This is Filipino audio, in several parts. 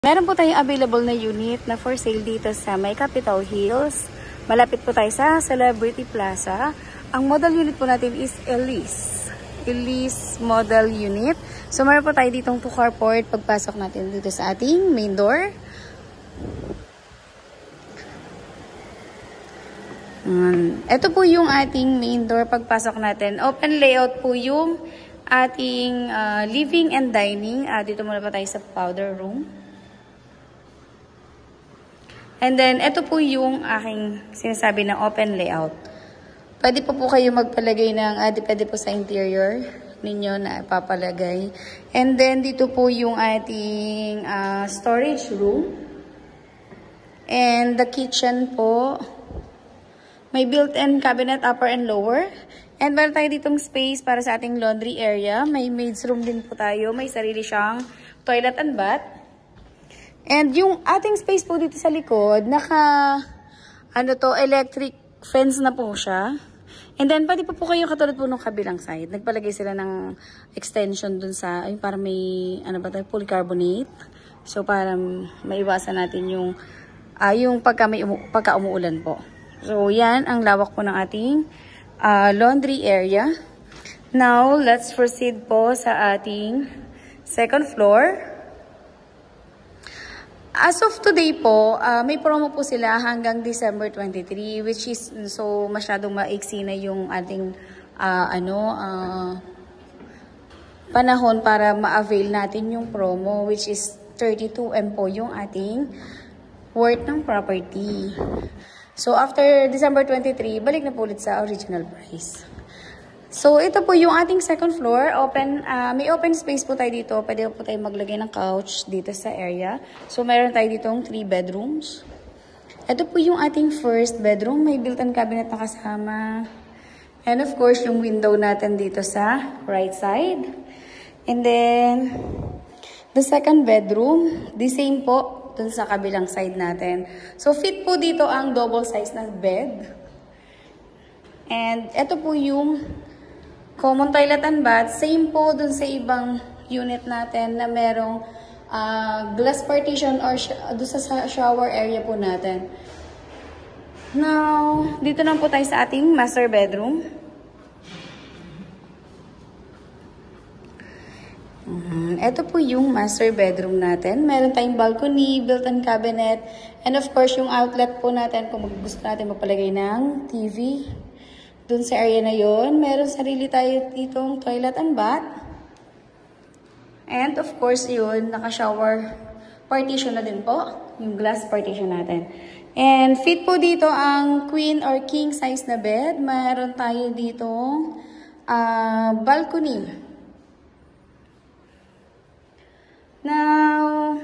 Meron po tayong available na unit na for sale dito sa May Capitol Hills. Malapit po tayo sa Celebrity Plaza. Ang model unit po natin is Elise. Elise model unit. So meron po tayo ditong 2 carport pagpasok natin dito sa ating main door. Ito po yung ating main door pagpasok natin. Open layout po yung ating living and dining. Dito muna pa tayo sa powder room. And then, ito po yung aking sinasabi na open layout. Pwede po kayo magpalagay ng, pwede po sa interior ninyo na ipapalagay. And then, dito po yung ating storage room. And the kitchen po, may built-in cabinet upper and lower. And meron tayo ditong space para sa ating laundry area. May maid's room din po tayo. May sarili siyang toilet and bath. And yung ating space po dito sa likod, electric fence na po siya. And then, pwede po kayo katulad po nung kabilang side. Nagpalagay sila ng extension dun sa, para may, polycarbonate. So, para maiwasan natin yung pagka umuulan po. So, yan ang lawak po ng ating laundry area. Now, let's proceed po sa ating second floor. As of today po, may promo po sila hanggang December 23, which is so masyadong maiksi na yung ating panahon para ma-avail natin yung promo, which is 32M po yung ating worth ng property. So after December 23, balik na po ulit sa original price. So, ito po yung ating second floor. May open space po tayo dito. Pwede po tayo maglagay ng couch dito sa area. So, meron tayo ditong 3 bedrooms. Ito po yung ating first bedroom. May built-in cabinet na kasama. And of course, yung window natin dito sa right side. And then, the second bedroom, the same po dun sa kabilang side natin. So, fit po dito ang double size na bed. And ito po yung common toilet and bath, same po dun sa ibang unit natin na merong glass partition or dun sa shower area po natin. Now, dito na po tayo sa ating master bedroom. Ito po yung master bedroom natin. Meron tayong balcony, built-in cabinet, and of course yung outlet po natin kung gusto natin magpalagay ng TV. Dun sa area na yon, meron sarili tayo ditong toilet and bath. And of course yun, naka-shower partition na din po, yung glass partition natin. And fit po dito ang queen or king size na bed. Meron tayo ditong balcony. Now,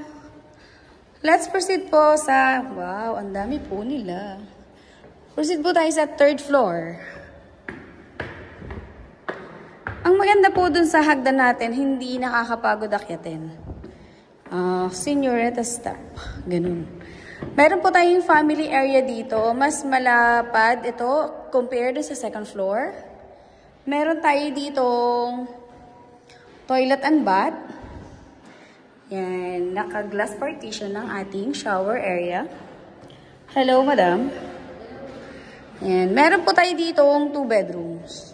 let's proceed po sa, wow, ang dami po nila. Proceed po tayo sa third floor. Ang maganda po dun sa hagdan natin, hindi nakakapagod akyatin. Señorita step. Ganun. Meron po tayong family area dito. Mas malapad ito compared sa second floor. Meron tayo ditong toilet and bath. Yan. Naka-glass partition ng ating shower area. Hello, madam. Yan. Meron po tayo ditong 2 bedrooms.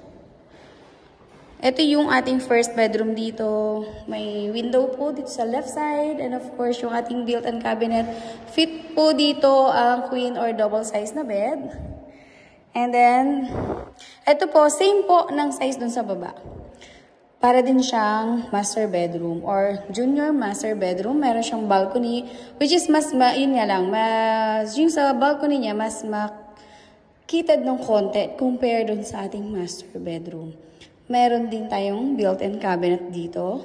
Ito yung ating first bedroom dito. May window po dito sa left side. And of course, yung ating built-in cabinet. Fit po dito ang queen or double size na bed. And then, ito po, same po ng size dun sa baba. Para din siyang master bedroom or junior master bedroom. Meron siyang balcony, which is yun nga lang, yung sa balcony niya, mas makitad ng konti compared dun sa ating master bedroom. Meron din tayong built-in cabinet dito.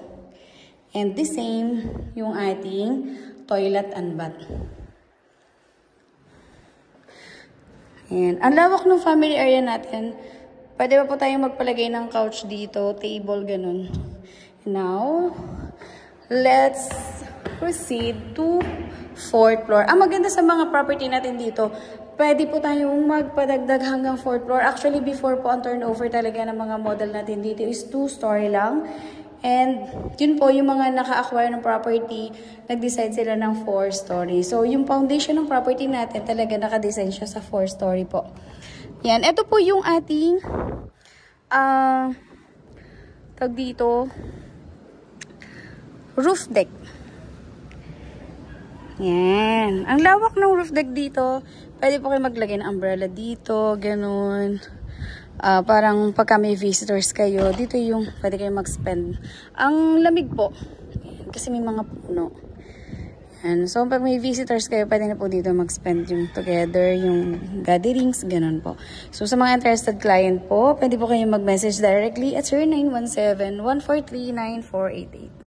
And the same, yung ating toilet and bath. Ayan. Ang lawak ng family area natin. Pwede pa po tayong magpalagay ng couch dito, table, ganun. Now, let's proceed to 4th floor. Ang maganda sa mga property natin dito, pwede po tayong magpadagdag hanggang 4th floor. Actually, before po ang turnover talaga ng mga model natin dito is 2-story lang. And yun po, yung mga naka-acquire ng property, nag-decide sila ng 4-story. So, yung foundation ng property natin, talaga naka-design siya sa 4-story po. Yan, ito po yung ating, tag dito, roof deck. Yan. Ang lawak ng roof deck dito, pwede po kayo maglagay ng umbrella dito, ganun. Parang pagka may visitors kayo, dito yung pwede kayo mag-spend. Ang lamig po, kasi may mga puno. And so, pag may visitors kayo, pwede na po dito mag-spend yung together, yung gatherings, ganun po. So, sa mga interested client po, pwede po kayo mag-message directly at 0917-143-9488.